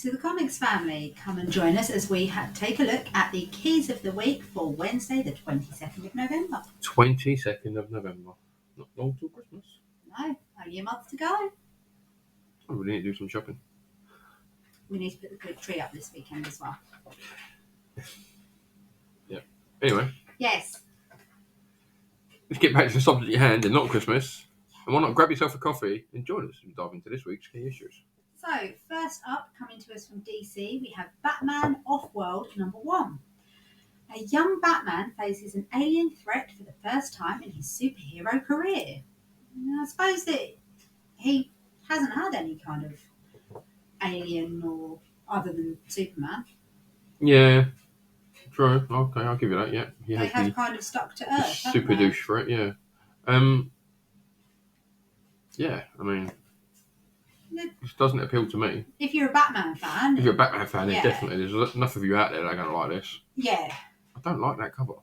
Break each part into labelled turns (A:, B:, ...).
A: to the comics family. Come and join us as we take a look at the keys of the week for Wednesday, the 22nd of November.
B: 22nd of November. Not long till Christmas.
A: No, only a month to go.
B: Oh, we need to do some shopping.
A: We need to put the good tree up this weekend as well.
B: Yeah. Anyway.
A: Yes.
B: Let's get back to the subject at hand and not Christmas. And why not grab yourself a coffee and join us and dive into this week's key issues.
A: So, first up, coming to us from DC, we have Batman Off-World #1. A young Batman faces an alien threat for the first time in his superhero career. Now, I suppose that he hasn't had any kind of alien or other than Superman.
B: Yeah, true. Okay, I'll give you that, yeah.
A: They have kind of stuck to Earth,
B: super douche threat, yeah. Yeah, I mean... This doesn't appeal to me.
A: If you're a Batman fan...
B: If you're a Batman fan, then definitely. There's enough of you out there that are going to like this.
A: Yeah.
B: I don't like that cover.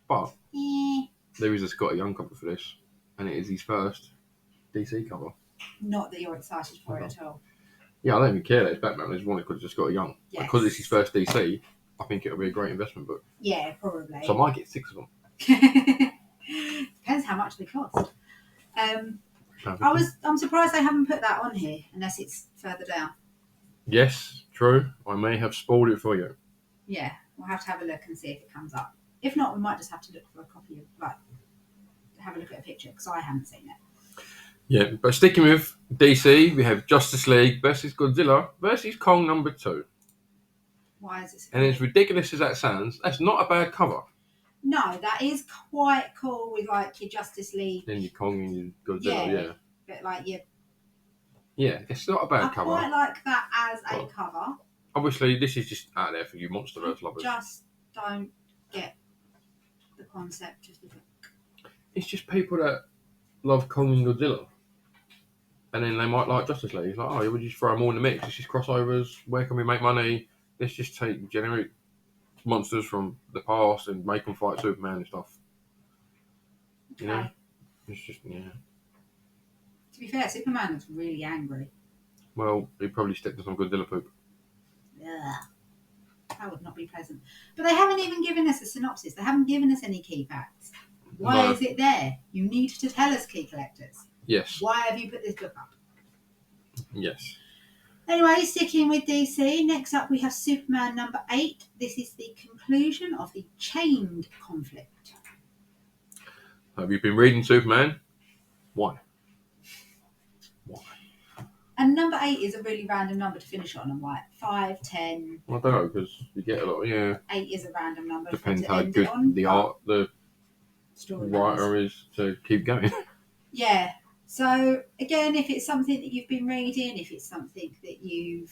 B: But there is a Scotty Young cover for this. And it is his first DC cover.
A: Not that you're excited for it at all.
B: Yeah, I don't even care that it's Batman. I just want it because it's Scotty Young.
A: Yes.
B: Because it's his first DC, I think it'll be a great investment book.
A: Yeah, probably.
B: So I might get 6 of them.
A: Depends how much they cost. I'm surprised they haven't put that on here, unless it's further down.
B: Yes, true. I may have spoiled it for you.
A: Yeah, we'll have to have a look and see if it comes up. If not, we might just have to look for a copy of, have a look at a picture, because I haven't seen it.
B: Yeah, but sticking with DC, we have Justice League versus Godzilla versus Kong #2.
A: Why is it so
B: And as ridiculous as that sounds, that's not a bad cover.
A: No, that is quite cool with your Justice League.
B: Then your Kong and your Godzilla,
A: But
B: yeah, it's not a bad cover.
A: I quite like that as a cover.
B: Obviously, this is just out there for you MonsterVerse lovers.
A: Just don't get the concept of the book.
B: It's just people that love Kong and Godzilla. And then they might like Justice League. It's like, oh, we'll just throw them all in the mix. It's just crossovers. Where can we make money? Let's just take generic monsters from the past and make them fight Superman and stuff.
A: Okay.
B: You know? It's just, yeah.
A: To be fair, Superman looks really angry.
B: Well, he probably stepped in some Godzilla poop.
A: Yeah. That would not be pleasant. But they haven't even given us a synopsis. They haven't given us any key facts. Why is it there? You need to tell us, key collectors.
B: Yes.
A: Why have you put this book up?
B: Yes.
A: Anyway, sticking with DC, next up we have Superman #8. This is the conclusion of the Chained conflict.
B: Have you been reading Superman? Why?
A: And #8 is a really random number to finish on. I'm like 5, 10.
B: I don't know, because you get a lot, 8
A: is a random number.
B: Depends how good the writer is to keep going.
A: Yeah. So, again, if it's something that you've been reading, if it's something that you're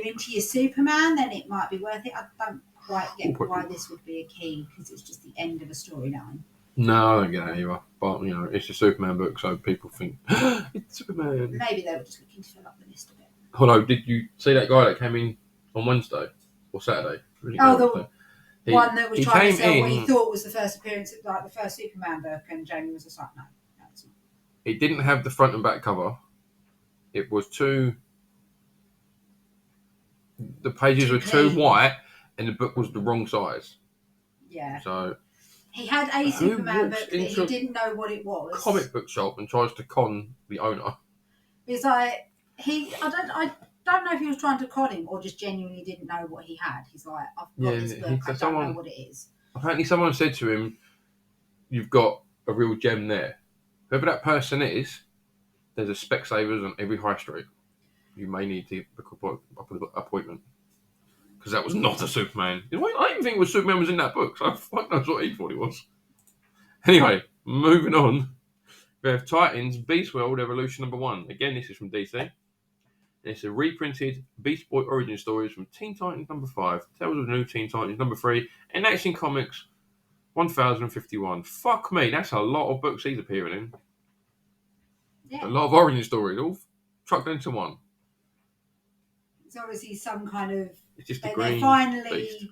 A: into your Superman, then it might be worth it. I don't quite get why this would be a key, because it's just the end of a storyline.
B: No, I don't get that either. But, it's a Superman book, so people think, it's Superman.
A: Maybe they were just looking to fill up the list a bit.
B: Although, did you see that guy that came in on Wednesday? Or Saturday?
A: One that was trying to sell what he thought was the first appearance of the first Superman book, and Jamie was just like, no, it's not.
B: It didn't have the front and back cover. It was the pages were too white, and the book was the wrong size.
A: Yeah.
B: So
A: he had a Superman book that he didn't know what it was.
B: Comic book shop and tries to con the owner.
A: It's like I don't know if he was trying to con him or just genuinely didn't know what he had. He's like, I've got this book, I don't know what it is. Apparently
B: someone said to him, you've got a real gem there. Whoever that person is, there's a Specsavers on every high street. You may need to book an appointment. Because that was not a Superman. I didn't even think Superman was in that book, so fuck knows what he thought he was. Anyway, moving on. We have Titans Beast World Evolution #1. Again, this is from DC. And it's a reprinted Beast Boy origin stories from Teen Titans #5, Tales of the New Teen Titans #3, and Action Comics 1051. Fuck me, that's a lot of books he's appearing in.
A: Yeah.
B: A lot of origin stories, all chucked into one.
A: It's obviously some kind of...
B: It's just
A: they're finally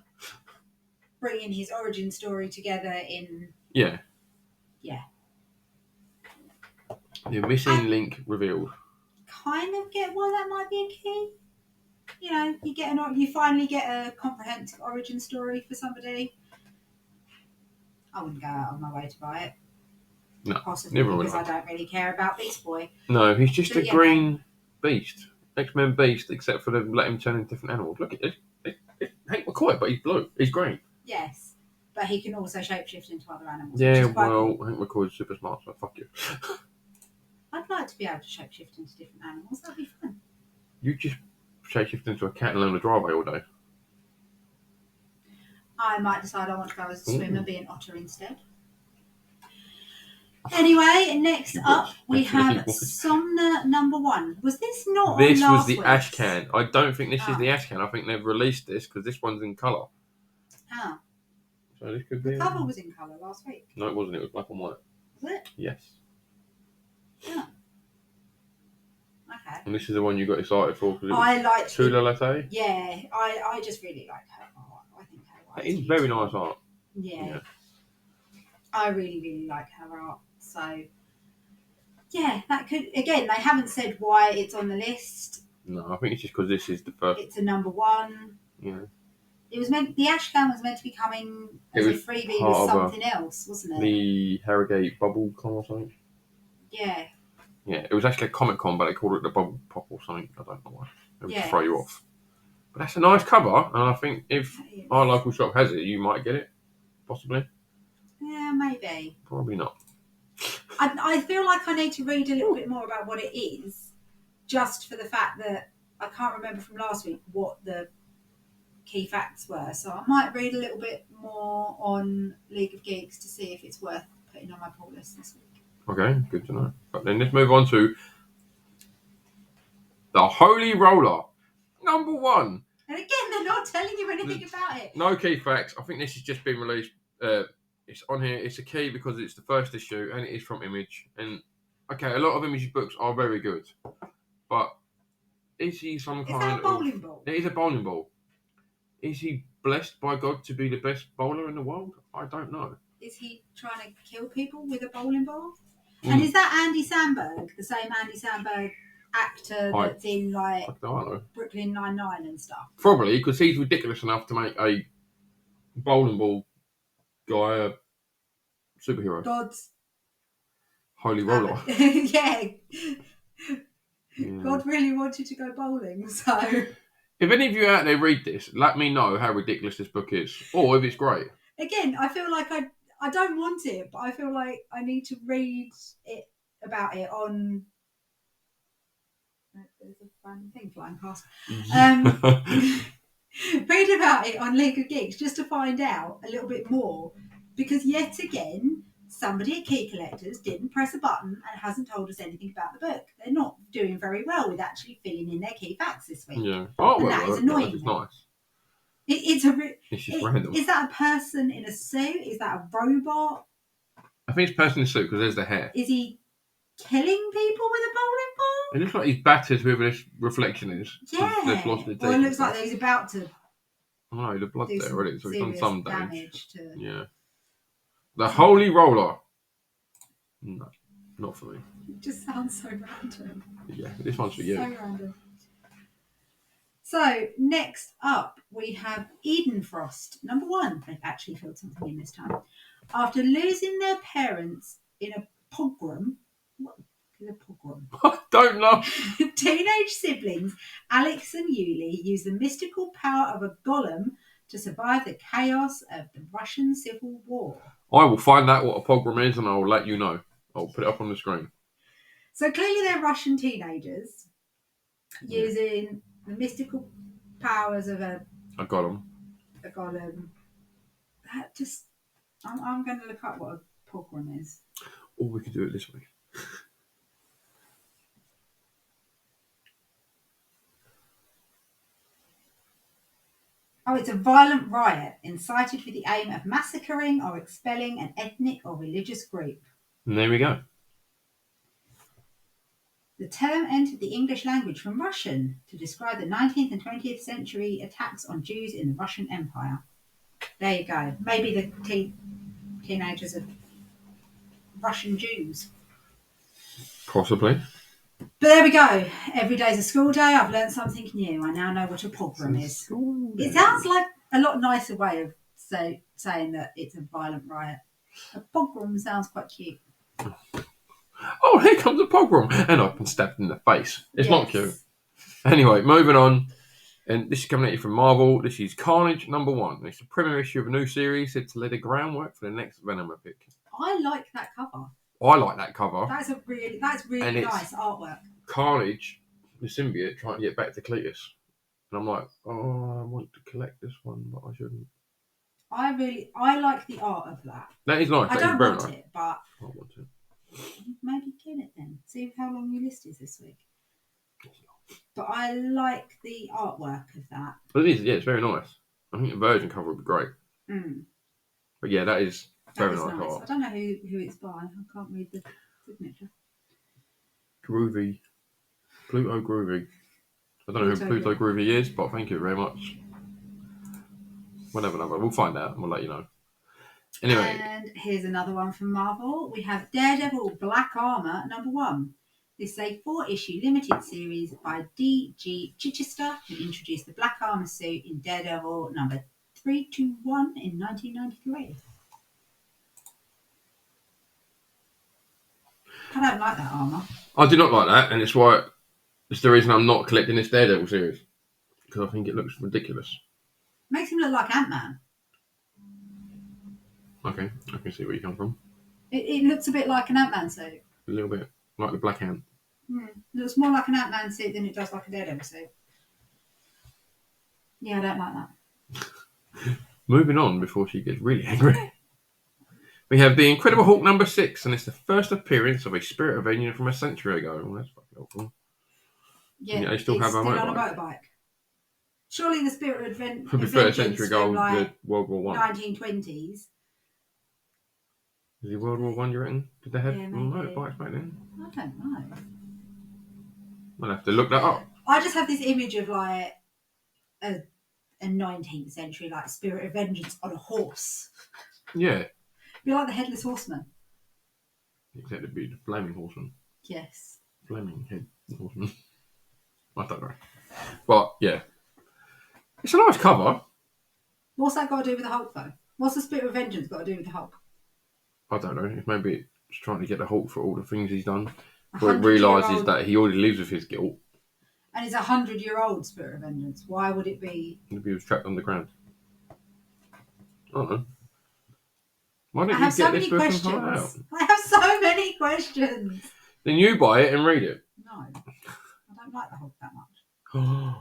A: bringing his origin story together in...
B: Yeah.
A: Yeah.
B: The missing link revealed.
A: kind of get why that might be a key. You know, you finally get a comprehensive origin story for somebody. I wouldn't go out of my way to buy it.
B: No,
A: possibly
B: never
A: because
B: would
A: I don't really care about Beast Boy.
B: No, he's just
A: But
B: a green beast. X-Men beast, except for them let him turn into different animals. Look at this. It's Hank McCoy, but he's blue. He's green.
A: Yes, but he can also shapeshift into other animals.
B: Yeah,
A: which is quite
B: well,
A: cool.
B: Hank McCoy's super smart, so fuck you.
A: I'd like to be able to shapeshift into different animals. That'd be fun.
B: You just shapeshift into a cat and lay on the driveway all day.
A: I might decide I want to go as a swimmer, be an otter instead. Anyway, next up we have Somna #1. Was this not
B: This
A: on last
B: was the
A: week's?
B: ash can. I don't think this is the ash can. I think they've released this because this one's in colour.
A: Oh.
B: So this could be.
A: The cover was in colour last week.
B: No, it wasn't. It was black and white.
A: Was it?
B: Yes.
A: Yeah. Okay.
B: And this is the one you got excited for because it was
A: I like
B: Tula Latte.
A: Yeah, I just really like her art. I think her art
B: It is very nice art.
A: Yeah. I really, really like her art. So, yeah, that could, again, they haven't said why it's on the list.
B: No, I think it's just because this is the first.
A: It's a #1.
B: Yeah.
A: It was meant, the ash can was meant to be coming as a freebie with something else, wasn't it?
B: The Harrogate Bubble Con or something?
A: Yeah.
B: Yeah, it was actually a Comic Con, but they called it the Bubble Pop or something. I don't know why. It would throw you off. But that's a nice cover, and I think if our local shop has it, you might get it. Possibly.
A: Yeah, maybe.
B: Probably not.
A: I feel like I need to read a little bit more about what it is, just for the fact that I can't remember from last week what the key facts were. So I might read a little bit more on League of Geeks to see if it's worth putting on my pull list this week.
B: Okay, good to know. But then let's move on to the Holy Roller, #1.
A: And again, they're not telling you anything about it.
B: No key facts. I think this has just been released. It's on here. It's a key because it's the first issue and it is from Image. And okay, a lot of Image's books are very good, but is he some kind of?
A: Is that a bowling ball?
B: It is a bowling ball. Is he blessed by God to be the best bowler in the world? I don't know.
A: Is he trying to kill people with a bowling ball? And is that Andy Samberg, the same Andy Samberg actor that's in like Brooklyn Nine-Nine and stuff?
B: Probably, because he's ridiculous enough to make a bowling ball guy a superhero.
A: God's
B: Holy Roller.
A: yeah. God really wanted to go bowling, so.
B: If any of you out there read this, let me know how ridiculous this book is, or if it's great.
A: Again, I feel like I don't want it, but I feel like I need to read it about it on. There's a random thing flying past. Read about it on League of Geeks just to find out a little bit more, because yet again, somebody at Key Collectors didn't press a button and hasn't told us anything about the book. They're not doing very well with actually filling in their key facts this week.
B: Yeah.
A: Oh, that is annoying.
B: It's nice.
A: It's
B: just random.
A: Is that a person in a suit? Is that a robot?
B: I think it's a person in a suit because there's the hair.
A: Is he killing people with a bowling ball?
B: It looks like he's battered whoever this reflection is.
A: Yeah.
B: They've lost their teeth.
A: Well, it looks like he's about to.
B: Oh, the blood there already, so he's done some damage. Yeah. The
A: So,
B: Holy Roller. No, not for me.
A: It just sounds so random.
B: Yeah, this one's for you.
A: So random. So, next up, we have Edenfrost, #1. They've actually filled something in this time. After losing their parents in a pogrom. What is a pogrom?
B: I don't know.
A: Teenage siblings, Alex and Yuli, use the mystical power of a golem to survive the chaos of the Russian Civil War.
B: I will find out what a pogrom is and I'll let you know. I'll put it up on the screen.
A: So clearly they're Russian teenagers using the mystical powers of a golem. That just, I'm going to look up what a pogrom is.
B: Or we could do it this way.
A: Oh, it's a violent riot incited with the aim of massacring or expelling an ethnic or religious group.
B: And there we go.
A: The term entered the English language from Russian to describe the 19th and 20th century attacks on Jews in the Russian Empire. There you go. Maybe the teenagers are Russian Jews.
B: Possibly.
A: But there we go. Every day's a school day. I've learned something new. I now know what a pogrom is. It sounds like a lot nicer way of saying that it's a violent riot. A pogrom sounds quite cute.
B: Oh, here comes a pogrom. And I've been stabbed in the face. It's not cute. Anyway, moving on. And this is coming at you from Marvel. This is Carnage #1. It's the premiere issue of a new series said to lay the groundwork for the next Venom epic.
A: I like that cover.
B: I like that cover.
A: That's really nice artwork.
B: Carnage, the symbiote, trying to get back to Cletus. And I'm like, oh, I want to collect this one, but I shouldn't.
A: I like the art of that.
B: That is nice.
A: I don't want it, but
B: I want it.
A: Maybe get it then. See how long your list is this week. But I like the artwork of that.
B: But it is, yeah, it's very nice. I think the version cover would be great. But yeah, that is very nice art.
A: I don't know who it's by. I can't read the signature.
B: Groovy. Pluto Groovy. I don't know who Pluto Groovy is, but thank you very much. We'll find out and we'll let you know. Anyway.
A: And here's another one from Marvel. We have Daredevil Black Armor #1. This is a 4-issue limited series by D.G. Chichester, who introduced the Black Armor suit in Daredevil #321 in 1993. I don't like that armour.
B: I do not like that, and it's the reason I'm not collecting this Daredevil series. Because I think it looks ridiculous.
A: Makes him look like Ant-Man.
B: Okay, I can see where you come from.
A: It looks a bit like an Ant-Man suit.
B: A little bit. Like the Black Ant.
A: It looks more like an Ant-Man suit than it does like a Daredevil suit. Yeah, I don't like that.
B: Moving on before she gets really angry. We have the Incredible Hulk #6, and it's the first appearance of a Spirit Avenger from a century ago. Well, that's fucking helpful.
A: Yeah,
B: they still have a
A: on a motorbike. Surely the Spirit Avenger
B: from the first century ago, like World War I.
A: 1920s.
B: Is it World War I, you reckon? Did they have motorbikes back then?
A: I don't know.
B: I'll have to look that up.
A: I just have this image of like a 19th century like Spirit of Vengeance on a horse.
B: Yeah.
A: It'd be like the Headless Horseman.
B: Except it'd be the Flaming Horseman.
A: Yes.
B: Flaming Head Horseman. I don't know. But yeah. It's a nice cover.
A: What's that got to do with the Hulk though? What's the Spirit of Vengeance got to do with the Hulk?
B: I don't know. Maybe it's trying to get the Hulk for all the things he's done. But it realises that he already lives with his guilt.
A: And it's 100-year-old Spirit of Vengeance. Why would it be?
B: Maybe he was trapped underground. I don't know. Why don't
A: I have
B: you
A: so
B: get this
A: many
B: book and find out?
A: questions. I have so many questions.
B: Then you buy it and read it.
A: No. I don't like the Hulk that much.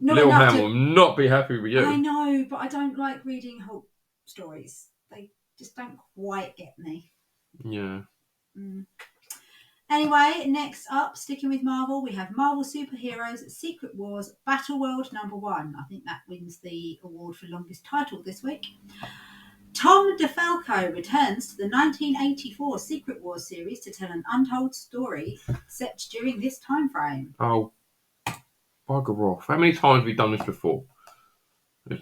B: Little Ham will not be happy with you.
A: I know, but I don't like reading Hulk stories. They just don't quite get me.
B: Yeah.
A: Anyway, next up, sticking with Marvel, we have Marvel Superheroes Secret Wars Battleworld #1. I think that wins the award for longest title this week. Tom DeFalco returns to the 1984 Secret Wars series to tell an untold story set during this time frame.
B: Oh, bugger off. How many times have we done this before?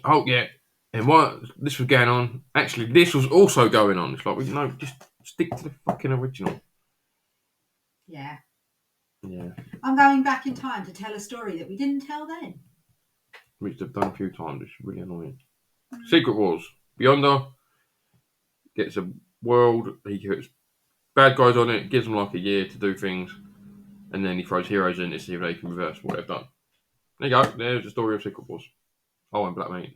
B: Oh, yeah. And what this was going on. Actually, this was also going on. It's like, no, just stick to the fucking original.
A: Yeah.
B: Yeah.
A: I'm going back in time to tell a story that we didn't tell then.
B: Which they've done a few times. It's really annoying. Secret Wars. Beyonder gets a world. He gets bad guys on it. Gives them like a year to do things. And then he throws heroes in to see if they can reverse what they've done. There you go. There's the story of Secret Wars. Oh, and Black Man.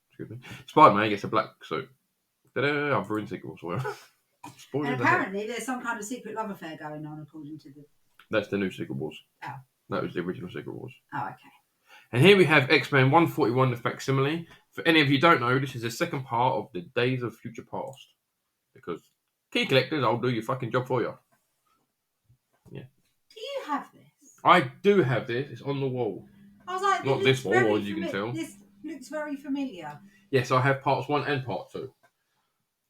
B: Excuse me. Spider-Man gets a black suit. I've ruined Secret Wars for you.
A: And apparently there's some kind of secret love affair going on according to the...
B: That's the new Secret Wars.
A: Oh.
B: That was the original Secret Wars.
A: Oh, okay.
B: And here we have X-Men 141, the facsimile. For any of you who don't know, this is the second part of the Days of Future Past. Because key collectors, I'll do your fucking job for you. Yeah.
A: Do you have this?
B: I do have this. It's on the wall.
A: I was like,
B: not this wall, as you can tell.
A: This looks very familiar.
B: Yes, I have parts 1 and part 2.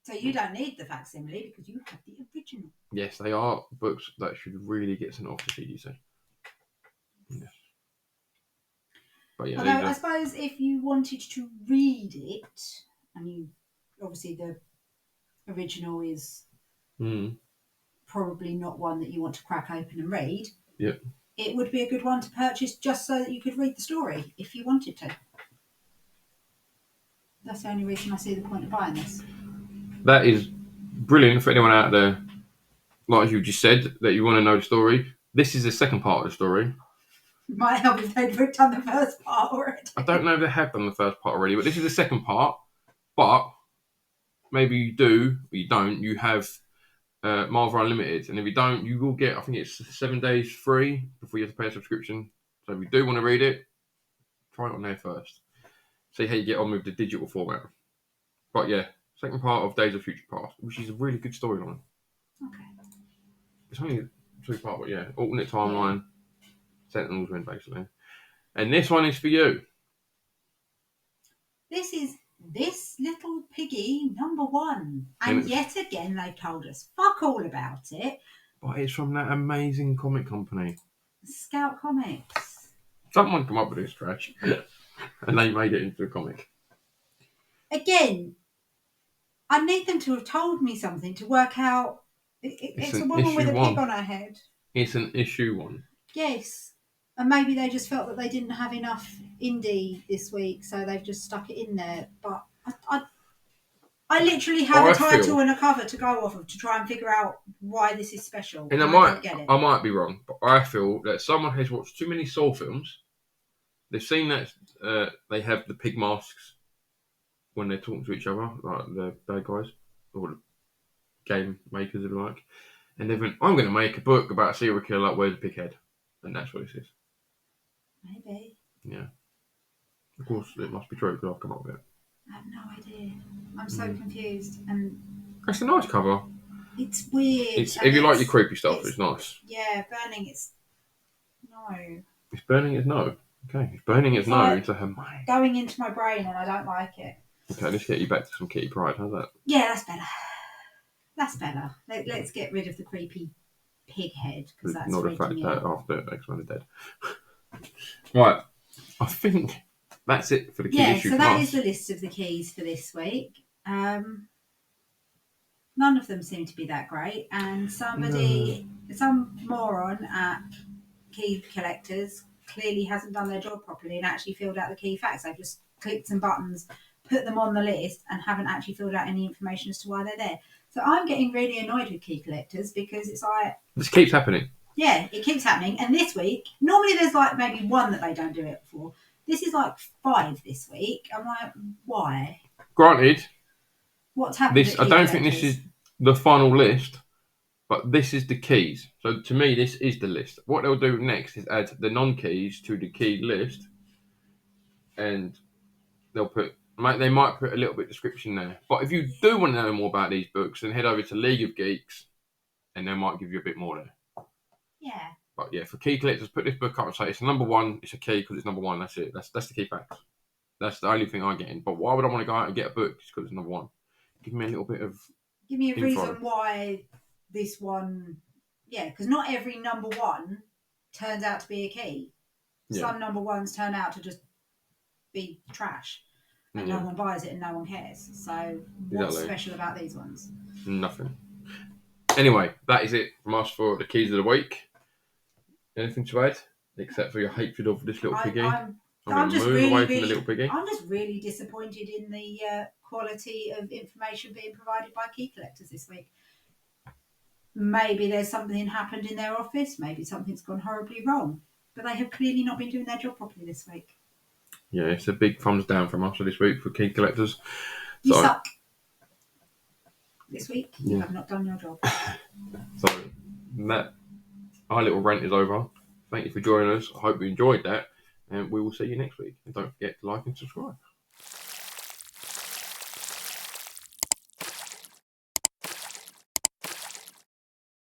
A: So you don't need the facsimile because you have the original.
B: Yes, they are books that should really get sent off to CDC. Yes. But yeah,
A: although I suppose if you wanted to read it, and you obviously the original is probably not one that you want to crack open and read,
B: Yep.
A: it would be a good one to purchase just so that you could read the story if you wanted to. That's the only reason I see the point of buying this.
B: That is brilliant for anyone out there, like you just said, that you want to know the story. This is the second part of the story.
A: Might help if they'd done the first part already.
B: I don't know if they have done the first part already, but this is the second part. But maybe you do, or you don't. You have Marvel Unlimited, and if you don't, you will get, I think it's 7 days free before you have to pay a subscription. So if you do want to read it, try it on there first. See how you get on with the digital format. But yeah, second part of Days of Future Past, which is a really good storyline.
A: Okay.
B: It's only a 2-part, but yeah, alternate timeline, Sentinels win basically. And this one is for you.
A: This is This Little Piggy #1. And yet again, they've told us fuck all about it.
B: But it's from that amazing comic company,
A: Scout Comics.
B: Someone come up with this trash, and they made it into a comic.
A: Again, I need them to have told me something to work out. It's a woman with a pig on her head.
B: It's an issue 1.
A: Yes. And maybe they just felt that they didn't have enough indie this week, so they've just stuck it in there. But I literally have a title and a cover to go off of to try and figure out why this is special.
B: And I might be wrong, but I feel that someone has watched too many Saw films. They've seen that they have the pig masks when they're talking to each other, like the bad guys, or the game makers, if you like. And they've been, I'm going to make a book about a serial killer that wears a pig head. And that's what this is.
A: Maybe.
B: Yeah. Of course, it must be true because I've come up with it.
A: I have no idea. I'm so confused. And
B: it's a nice cover.
A: It's weird.
B: If you like your creepy stuff, it's nice.
A: Yeah, burning it's no.
B: It's burning is no. Okay, it's burning is no into her mind.
A: Going into my brain and I don't like it.
B: Okay, let's get you back to some Kitty Pryde. How's that?
A: Yeah, that's better. That's better. Let's get rid of the creepy pig head because that's
B: not the
A: freaking
B: fact
A: me
B: that
A: out.
B: after X-Men are dead. Right, I think that's it for the key issue.
A: So that is the list of the keys for this week. None of them seem to be that great, and some moron at Key Collectors clearly hasn't done their job properly and actually filled out the key facts. They've just clicked some buttons, put them on the list, and haven't actually filled out any information as to why they're there. So I'm getting really annoyed with Key Collectors because it's like...
B: This keeps happening.
A: Yeah, it keeps happening. And this week, normally there's like maybe one that they don't do it for. This is like 5 this week. I'm like, why?
B: Granted,
A: what's happened?
B: I don't think this is the final list, but this is the keys. So to me, this is the list. What they'll do next is add the non-keys to the key list, and they might put a little bit of description there. But if you do want to know more about these books, then head over to League of Geeks, and they might give you a bit more there.
A: Yeah.
B: But yeah, for Key Collectors, put this book up and say it's #1. It's a key because it's #1. That's it. That's the key facts. That's the only thing I get in. But why would I want to go out and get a book just because it's #1? Give me a little bit of...
A: Give me a reason why this one... Yeah, because not every #1 turns out to be a key. Yeah. Some #1s turn out to just be trash. And no one buys it and no one cares. So what's special about these ones?
B: Nothing. Anyway, that is it from us for the keys of the week. Anything to add? Except for your hatred of this little piggy.
A: I'm just really disappointed in the quality of information being provided by Key Collectors this week. Maybe there's something happened in their office. Maybe something's gone horribly wrong. But they have clearly not been doing their job properly this week.
B: Yeah, it's a big thumbs down from us for this week for Key Collectors.
A: You suck. This week, you have not done your job.
B: So, our little rant is over. Thank you for joining us. I hope you enjoyed that. And we will see you next week. And don't forget to like and subscribe.